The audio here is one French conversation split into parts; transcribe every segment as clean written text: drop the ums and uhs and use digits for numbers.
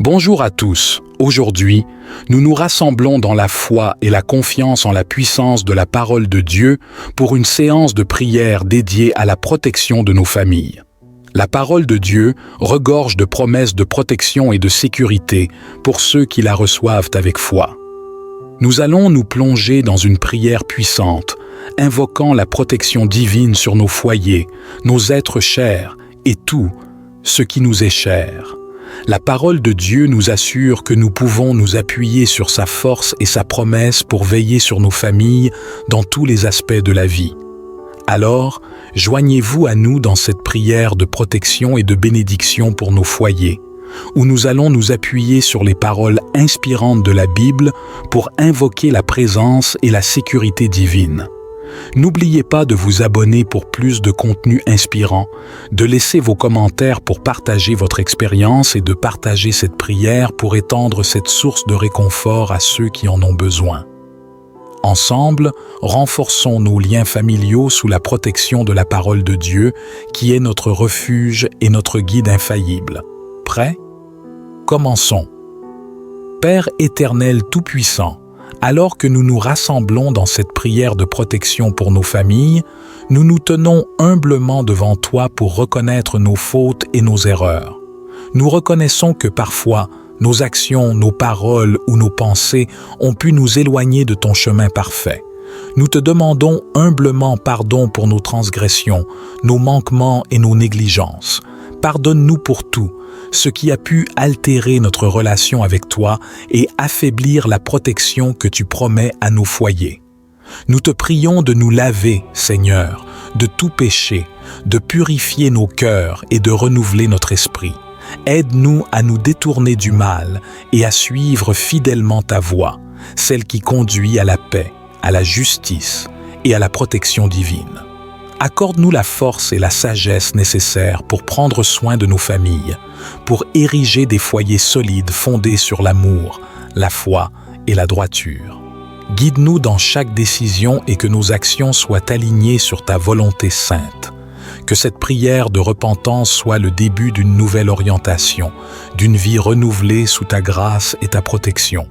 Bonjour à tous. Aujourd'hui, nous nous rassemblons dans la foi et la confiance en la puissance de la parole de Dieu pour une séance de prière dédiée à la protection de nos familles. La parole de Dieu regorge de promesses de protection et de sécurité pour ceux qui la reçoivent avec foi. Nous allons nous plonger dans une prière puissante, invoquant la protection divine sur nos foyers, nos êtres chers et tout ce qui nous est cher. La parole de Dieu nous assure que nous pouvons nous appuyer sur sa force et sa promesse pour veiller sur nos familles dans tous les aspects de la vie. Alors, joignez-vous à nous dans cette prière de protection et de bénédiction pour nos foyers, où nous allons nous appuyer sur les paroles inspirantes de la Bible pour invoquer la présence et la sécurité divine. N'oubliez pas de vous abonner pour plus de contenu inspirant, de laisser vos commentaires pour partager votre expérience et de partager cette prière pour étendre cette source de réconfort à ceux qui en ont besoin. Ensemble, renforçons nos liens familiaux sous la protection de la parole de Dieu, qui est notre refuge et notre guide infaillible. Prêts? Commençons. Père éternel tout-puissant, alors que nous nous rassemblons dans cette prière de protection pour nos familles, nous nous tenons humblement devant toi pour reconnaître nos fautes et nos erreurs. Nous reconnaissons que parfois, nos actions, nos paroles ou nos pensées ont pu nous éloigner de ton chemin parfait. Nous te demandons humblement pardon pour nos transgressions, nos manquements et nos négligences. Pardonne-nous pour tout, ce qui a pu altérer notre relation avec toi et affaiblir la protection que tu promets à nos foyers. Nous te prions de nous laver, Seigneur, de tout péché, de purifier nos cœurs et de renouveler notre esprit. Aide-nous à nous détourner du mal et à suivre fidèlement ta voie, celle qui conduit à la paix, à la justice et à la protection divine. Accorde-nous la force et la sagesse nécessaires pour prendre soin de nos familles, pour ériger des foyers solides fondés sur l'amour, la foi et la droiture. Guide-nous dans chaque décision et que nos actions soient alignées sur ta volonté sainte. Que cette prière de repentance soit le début d'une nouvelle orientation, d'une vie renouvelée sous ta grâce et ta protection.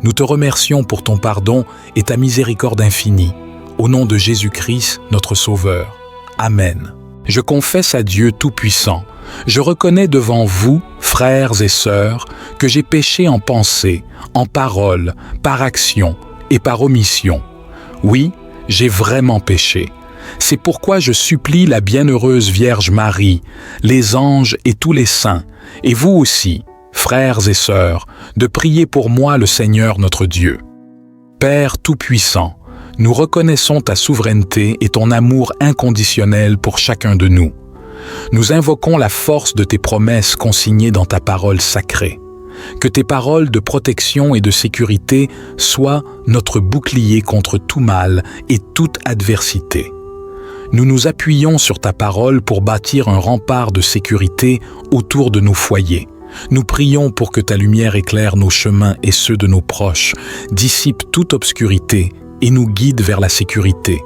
Nous te remercions pour ton pardon et ta miséricorde infinie. Au nom de Jésus-Christ, notre Sauveur. Amen. Je confesse à Dieu Tout-Puissant. Je reconnais devant vous, frères et sœurs, que j'ai péché en pensée, en parole, par action et par omission. Oui, j'ai vraiment péché. C'est pourquoi je supplie la bienheureuse Vierge Marie, les anges et tous les saints, et vous aussi, frères et sœurs, de prier pour moi le Seigneur notre Dieu. Père Tout-Puissant, nous reconnaissons ta souveraineté et ton amour inconditionnel pour chacun de nous. Nous invoquons la force de tes promesses consignées dans ta parole sacrée. Que tes paroles de protection et de sécurité soient notre bouclier contre tout mal et toute adversité. Nous nous appuyons sur ta parole pour bâtir un rempart de sécurité autour de nos foyers. Nous prions pour que ta lumière éclaire nos chemins et ceux de nos proches, dissipe toute obscurité et nous guide vers la sécurité.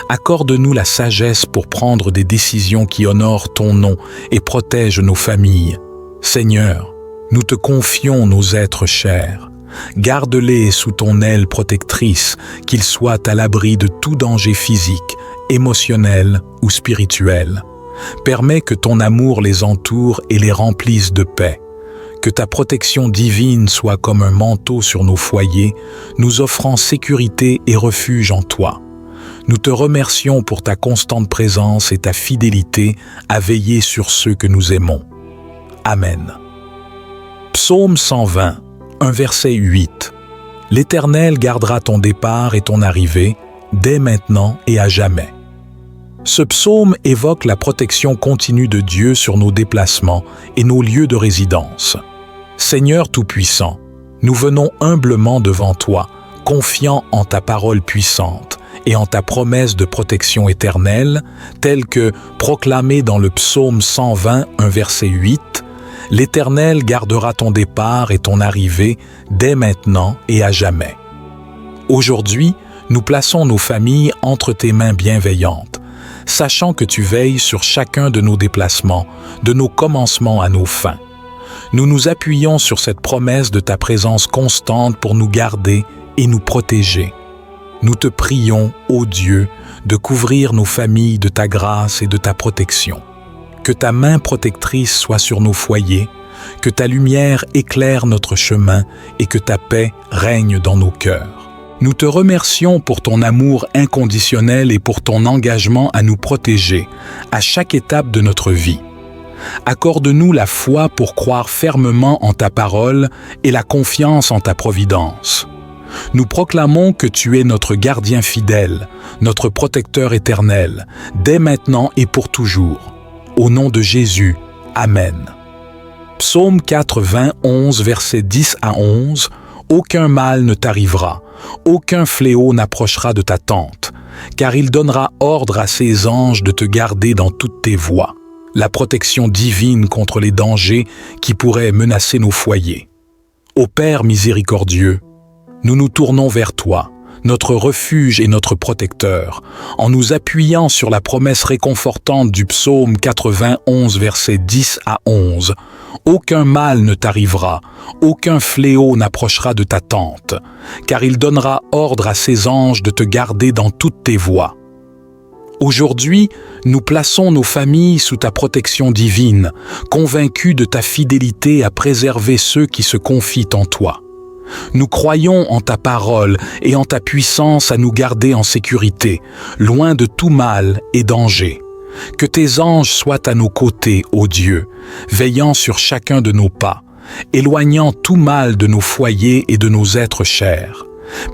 Accorde-nous la sagesse pour prendre des décisions qui honorent ton nom et protègent nos familles. Seigneur, nous te confions nos êtres chers. Garde-les sous ton aile protectrice, qu'ils soient à l'abri de tout danger physique, émotionnel ou spirituel. Permets que ton amour les entoure et les remplisse de paix. Que ta protection divine soit comme un manteau sur nos foyers, nous offrant sécurité et refuge en toi. Nous te remercions pour ta constante présence et ta fidélité à veiller sur ceux que nous aimons. Amen. Psaume 120, un verset 8. L'Éternel gardera ton départ et ton arrivée, dès maintenant et à jamais. Ce psaume évoque la protection continue de Dieu sur nos déplacements et nos lieux de résidence. Seigneur Tout-Puissant, nous venons humblement devant toi, confiants en ta parole puissante et en ta promesse de protection éternelle, telle que proclamée dans le psaume 120, un verset 8, « L'Éternel gardera ton départ et ton arrivée dès maintenant et à jamais. » Aujourd'hui, nous plaçons nos familles entre tes mains bienveillantes, sachant que tu veilles sur chacun de nos déplacements, de nos commencements à nos fins. Nous nous appuyons sur cette promesse de ta présence constante pour nous garder et nous protéger. Nous te prions, ô Dieu, de couvrir nos familles de ta grâce et de ta protection. Que ta main protectrice soit sur nos foyers, que ta lumière éclaire notre chemin et que ta paix règne dans nos cœurs. Nous te remercions pour ton amour inconditionnel et pour ton engagement à nous protéger à chaque étape de notre vie. Accorde-nous la foi pour croire fermement en ta parole et la confiance en ta providence. Nous proclamons que tu es notre gardien fidèle, notre protecteur éternel, dès maintenant et pour toujours. Au nom de Jésus, Amen. Psaume 91, versets 10 à 11. Aucun mal ne t'arrivera, aucun fléau n'approchera de ta tente, car il donnera ordre à ses anges de te garder dans toutes tes voies. La protection divine contre les dangers qui pourraient menacer nos foyers. Ô Père miséricordieux, nous nous tournons vers toi, notre refuge et notre protecteur, en nous appuyant sur la promesse réconfortante du psaume 91, versets 10 à 11. Aucun mal ne t'arrivera, aucun fléau n'approchera de ta tente, car il donnera ordre à ses anges de te garder dans toutes tes voies. Aujourd'hui, nous plaçons nos familles sous ta protection divine, convaincus de ta fidélité à préserver ceux qui se confient en toi. Nous croyons en ta parole et en ta puissance à nous garder en sécurité, loin de tout mal et danger. Que tes anges soient à nos côtés, ô Dieu, veillant sur chacun de nos pas, éloignant tout mal de nos foyers et de nos êtres chers.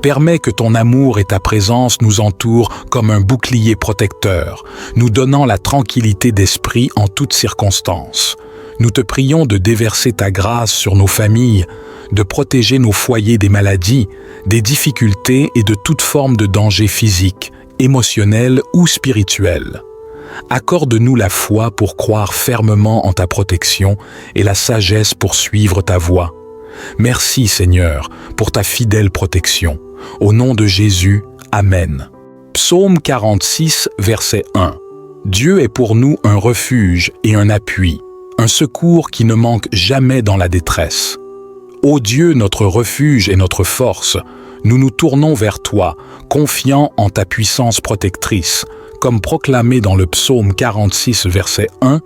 Permets que ton amour et ta présence nous entourent comme un bouclier protecteur, nous donnant la tranquillité d'esprit en toutes circonstances. Nous te prions de déverser ta grâce sur nos familles, de protéger nos foyers des maladies, des difficultés et de toute forme de danger physique, émotionnel ou spirituel. Accorde-nous la foi pour croire fermement en ta protection et la sagesse pour suivre ta voie. Merci Seigneur pour ta fidèle protection. Au nom de Jésus, Amen. Psaume 46, verset 1. Dieu est pour nous un refuge et un appui, un secours qui ne manque jamais dans la détresse. Ô Dieu, notre refuge et notre force, nous nous tournons vers toi, confiants en ta puissance protectrice, comme proclamé dans le psaume 46, verset 1,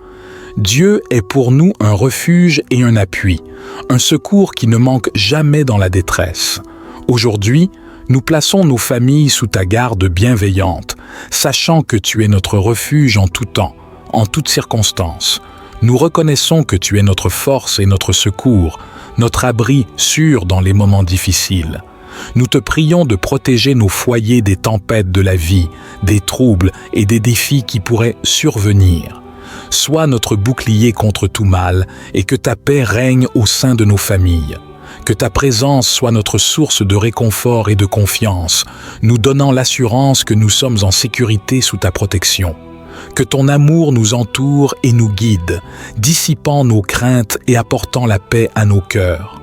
Dieu est pour nous un refuge et un appui, un secours qui ne manque jamais dans la détresse. Aujourd'hui, nous plaçons nos familles sous ta garde bienveillante, sachant que tu es notre refuge en tout temps, en toutes circonstances. Nous reconnaissons que tu es notre force et notre secours, notre abri sûr dans les moments difficiles. Nous te prions de protéger nos foyers des tempêtes de la vie, des troubles et des défis qui pourraient survenir. Sois notre bouclier contre tout mal et que ta paix règne au sein de nos familles. Que ta présence soit notre source de réconfort et de confiance, nous donnant l'assurance que nous sommes en sécurité sous ta protection. Que ton amour nous entoure et nous guide, dissipant nos craintes et apportant la paix à nos cœurs.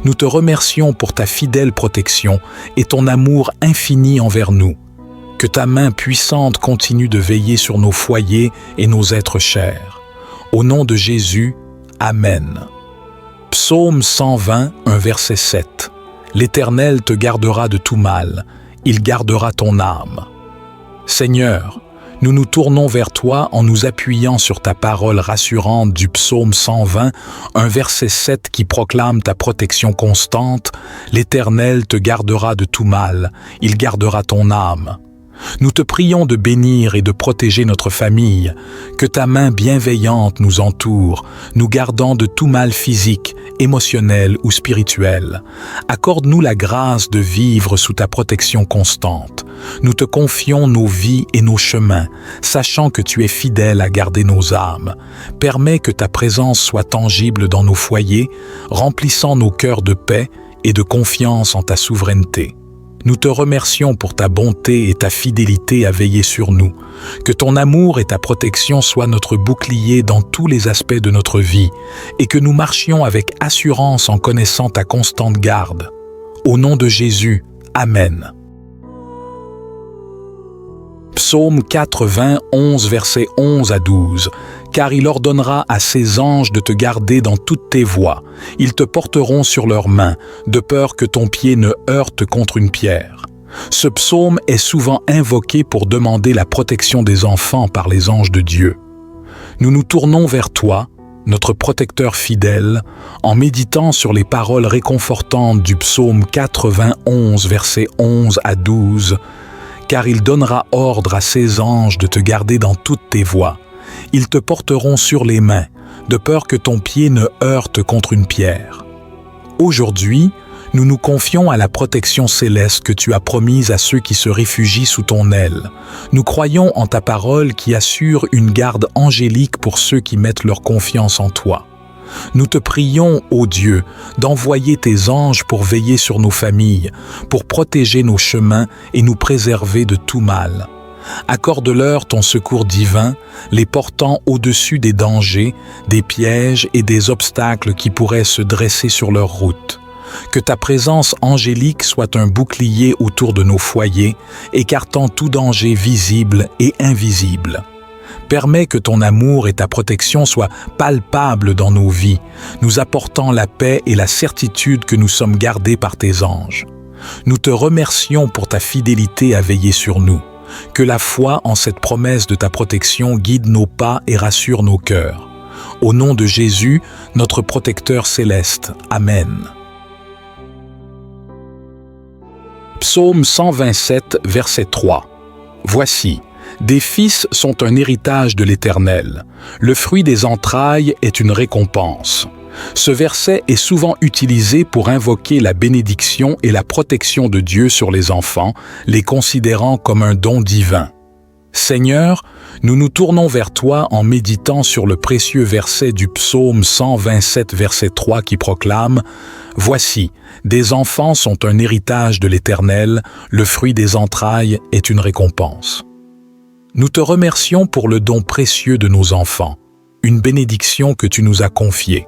Nous te remercions pour ta fidèle protection et ton amour infini envers nous. Que ta main puissante continue de veiller sur nos foyers et nos êtres chers. Au nom de Jésus, Amen. Psaume 120, un verset 7. L'Éternel te gardera de tout mal, il gardera ton âme. Seigneur, nous nous tournons vers toi en nous appuyant sur ta parole rassurante du psaume 120, un verset 7 qui proclame ta protection constante. L'Éternel te gardera de tout mal, il gardera ton âme. Nous te prions de bénir et de protéger notre famille, que ta main bienveillante nous entoure, nous gardant de tout mal physique, émotionnel ou spirituel. Accorde-nous la grâce de vivre sous ta protection constante. Nous te confions nos vies et nos chemins, sachant que tu es fidèle à garder nos âmes. Permets que ta présence soit tangible dans nos foyers, remplissant nos cœurs de paix et de confiance en ta souveraineté. Nous te remercions pour ta bonté et ta fidélité à veiller sur nous. Que ton amour et ta protection soient notre bouclier dans tous les aspects de notre vie et que nous marchions avec assurance en connaissant ta constante garde. Au nom de Jésus, Amen. Psaume 91, versets 11 à 12. car il ordonnera à ses anges de te garder dans toutes tes voies. Ils te porteront sur leurs mains, de peur que ton pied ne heurte contre une pierre. Ce psaume est souvent invoqué pour demander la protection des enfants par les anges de Dieu. Nous nous tournons vers toi, notre protecteur fidèle, en méditant sur les paroles réconfortantes du psaume 91, versets 11 à 12, « Car il donnera ordre à ses anges de te garder dans toutes tes voies. Ils te porteront sur les mains, de peur que ton pied ne heurte contre une pierre. » Aujourd'hui, nous nous confions à la protection céleste que tu as promise à ceux qui se réfugient sous ton aile. Nous croyons en ta parole qui assure une garde angélique pour ceux qui mettent leur confiance en toi. Nous te prions, ô Dieu, d'envoyer tes anges pour veiller sur nos familles, pour protéger nos chemins et nous préserver de tout mal. Accorde-leur ton secours divin, les portant au-dessus des dangers, des pièges et des obstacles qui pourraient se dresser sur leur route. Que ta présence angélique soit un bouclier autour de nos foyers, écartant tout danger visible et invisible. Permets que ton amour et ta protection soient palpables dans nos vies, nous apportant la paix et la certitude que nous sommes gardés par tes anges. Nous te remercions pour ta fidélité à veiller sur nous. Que la foi en cette promesse de ta protection guide nos pas et rassure nos cœurs. Au nom de Jésus, notre protecteur céleste. Amen. Psaume 127, verset 3. Voici, des fils sont un héritage de l'Éternel. Le fruit des entrailles est une récompense. Ce verset est souvent utilisé pour invoquer la bénédiction et la protection de Dieu sur les enfants, les considérant comme un don divin. Seigneur, nous nous tournons vers toi en méditant sur le précieux verset du psaume 127, verset 3 qui proclame « Voici, des enfants sont un héritage de l'Éternel, le fruit des entrailles est une récompense. » Nous te remercions pour le don précieux de nos enfants, une bénédiction que tu nous as confiée.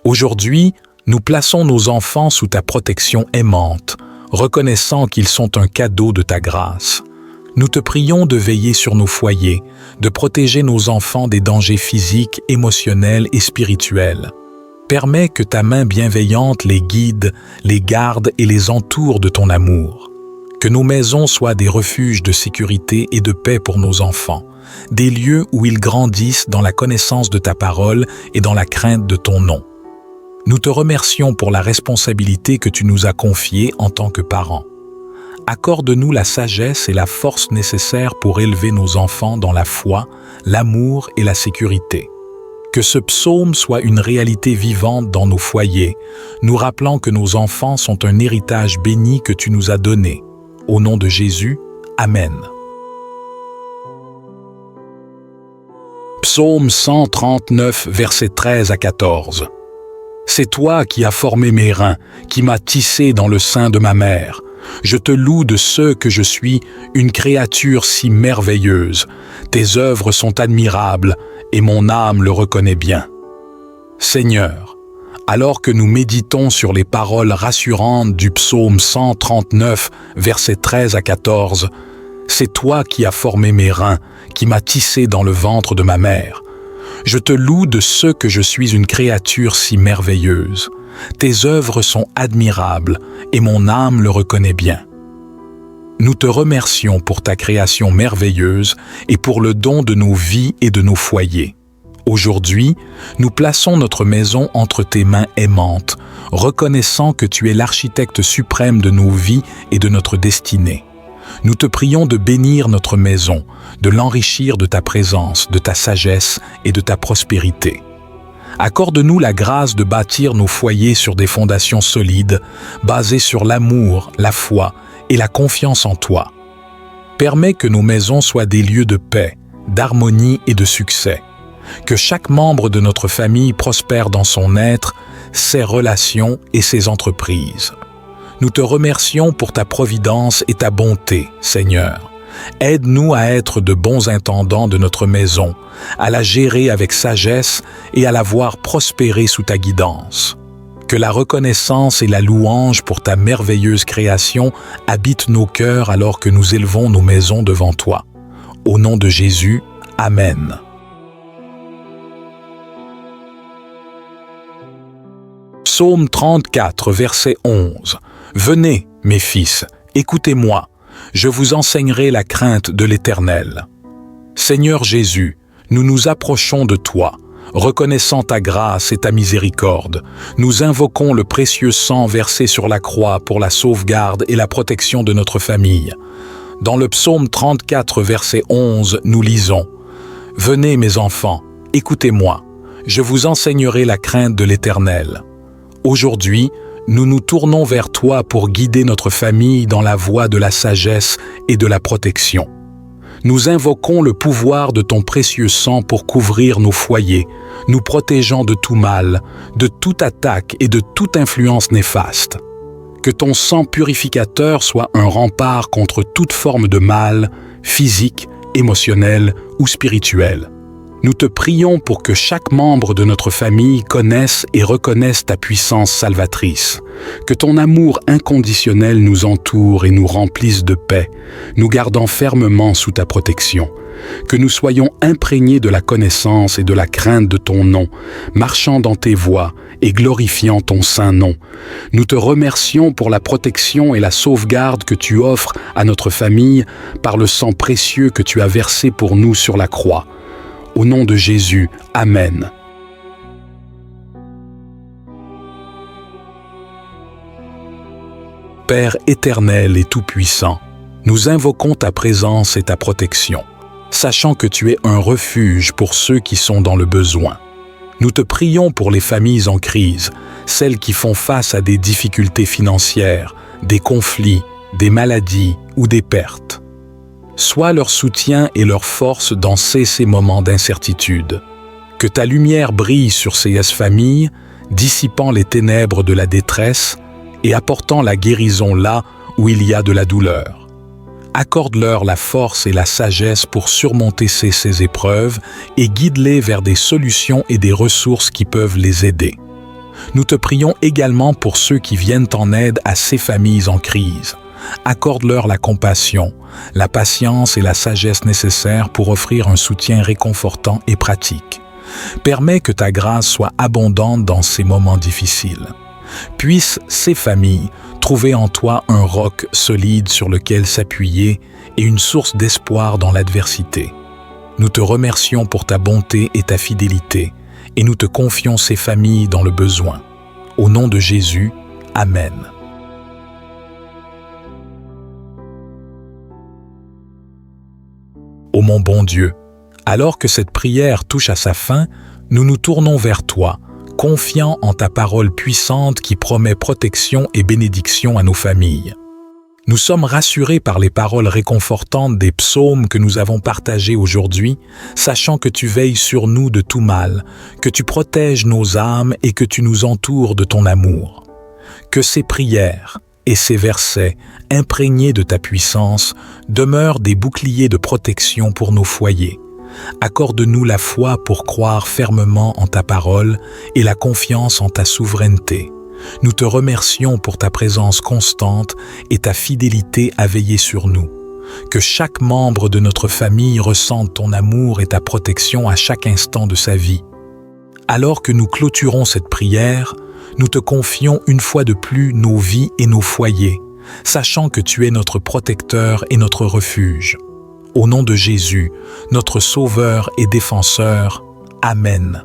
Aujourd'hui, nous plaçons nos enfants sous ta protection aimante, reconnaissant qu'ils sont un cadeau de ta grâce. Nous te prions de veiller sur nos foyers, de protéger nos enfants des dangers physiques, émotionnels et spirituels. Permets que ta main bienveillante les guide, les garde et les entoure de ton amour. Que nos maisons soient des refuges de sécurité et de paix pour nos enfants, des lieux où ils grandissent dans la connaissance de ta parole et dans la crainte de ton nom. Nous te remercions pour la responsabilité que tu nous as confiée en tant que parents. Accorde-nous la sagesse et la force nécessaires pour élever nos enfants dans la foi, l'amour et la sécurité. Que ce psaume soit une réalité vivante dans nos foyers, nous rappelant que nos enfants sont un héritage béni que tu nous as donné. Au nom de Jésus, Amen. Psaume 139, versets 13 à 14. C'est toi qui as formé mes reins, qui m'as tissé dans le sein de ma mère. Je te loue de ce que je suis, une créature si merveilleuse. Tes œuvres sont admirables, et mon âme le reconnaît bien. Seigneur, alors que nous méditons sur les paroles rassurantes du psaume 139, versets 13 à 14, c'est toi qui as formé mes reins, qui m'as tissé dans le ventre de ma mère. Je te loue de ce que je suis une créature si merveilleuse. Tes œuvres sont admirables, et mon âme le reconnaît bien. Nous te remercions pour ta création merveilleuse et pour le don de nos vies et de nos foyers. Aujourd'hui, nous plaçons notre maison entre tes mains aimantes, reconnaissant que tu es l'architecte suprême de nos vies et de notre destinée. Nous te prions de bénir notre maison, de l'enrichir de ta présence, de ta sagesse et de ta prospérité. Accorde-nous la grâce de bâtir nos foyers sur des fondations solides, basées sur l'amour, la foi et la confiance en toi. Permets que nos maisons soient des lieux de paix, d'harmonie et de succès. Que chaque membre de notre famille prospère dans son être, ses relations et ses entreprises. Nous te remercions pour ta providence et ta bonté, Seigneur. Aide-nous à être de bons intendants de notre maison, à la gérer avec sagesse et à la voir prospérer sous ta guidance. Que la reconnaissance et la louange pour ta merveilleuse création habitent nos cœurs alors que nous élevons nos maisons devant toi. Au nom de Jésus, Amen. Psaume 34, verset 11. « Venez, mes fils, écoutez-moi, je vous enseignerai la crainte de l'Éternel. » Seigneur Jésus, nous nous approchons de toi, reconnaissant ta grâce et ta miséricorde. Nous invoquons le précieux sang versé sur la croix pour la sauvegarde et la protection de notre famille. Dans le psaume 34, verset 11, nous lisons « Venez mes enfants, écoutez-moi, je vous enseignerai la crainte de l'Éternel. » Aujourd'hui, nous nous tournons vers toi pour guider notre famille dans la voie de la sagesse et de la protection. Nous invoquons le pouvoir de ton précieux sang pour couvrir nos foyers, nous protégeant de tout mal, de toute attaque et de toute influence néfaste. Que ton sang purificateur soit un rempart contre toute forme de mal, physique, émotionnel ou spirituel. Nous te prions pour que chaque membre de notre famille connaisse et reconnaisse ta puissance salvatrice. Que ton amour inconditionnel nous entoure et nous remplisse de paix, nous gardant fermement sous ta protection. Que nous soyons imprégnés de la connaissance et de la crainte de ton nom, marchant dans tes voies et glorifiant ton saint nom. Nous te remercions pour la protection et la sauvegarde que tu offres à notre famille par le sang précieux que tu as versé pour nous sur la croix. Au nom de Jésus, Amen. Père éternel et tout-puissant, nous invoquons ta présence et ta protection, sachant que tu es un refuge pour ceux qui sont dans le besoin. Nous te prions pour les familles en crise, celles qui font face à des difficultés financières, des conflits, des maladies ou des pertes. Sois leur soutien et leur force dans ces moments d'incertitude. Que ta lumière brille sur ces familles, dissipant les ténèbres de la détresse et apportant la guérison là où il y a de la douleur. Accorde-leur la force et la sagesse pour surmonter ces épreuves et guide-les vers des solutions et des ressources qui peuvent les aider. Nous te prions également pour ceux qui viennent en aide à ces familles en crise. Accorde-leur la compassion, la patience et la sagesse nécessaires pour offrir un soutien réconfortant et pratique. Permets que ta grâce soit abondante dans ces moments difficiles. Puissent ces familles trouver en toi un roc solide sur lequel s'appuyer et une source d'espoir dans l'adversité. Nous te remercions pour ta bonté et ta fidélité, et nous te confions ces familles dans le besoin. Au nom de Jésus, Amen. Ô mon bon Dieu, alors que cette prière touche à sa fin, nous nous tournons vers toi, confiants en ta parole puissante qui promet protection et bénédiction à nos familles. Nous sommes rassurés par les paroles réconfortantes des psaumes que nous avons partagés aujourd'hui, sachant que tu veilles sur nous de tout mal, que tu protèges nos âmes et que tu nous entoures de ton amour. Que ces prières et ces versets, imprégnés de ta puissance, demeurent des boucliers de protection pour nos foyers. Accorde-nous la foi pour croire fermement en ta parole et la confiance en ta souveraineté. Nous te remercions pour ta présence constante et ta fidélité à veiller sur nous. Que chaque membre de notre famille ressente ton amour et ta protection à chaque instant de sa vie. Alors que nous clôturons cette prière, nous te confions une fois de plus nos vies et nos foyers, sachant que tu es notre protecteur et notre refuge. Au nom de Jésus, notre Sauveur et Défenseur, Amen.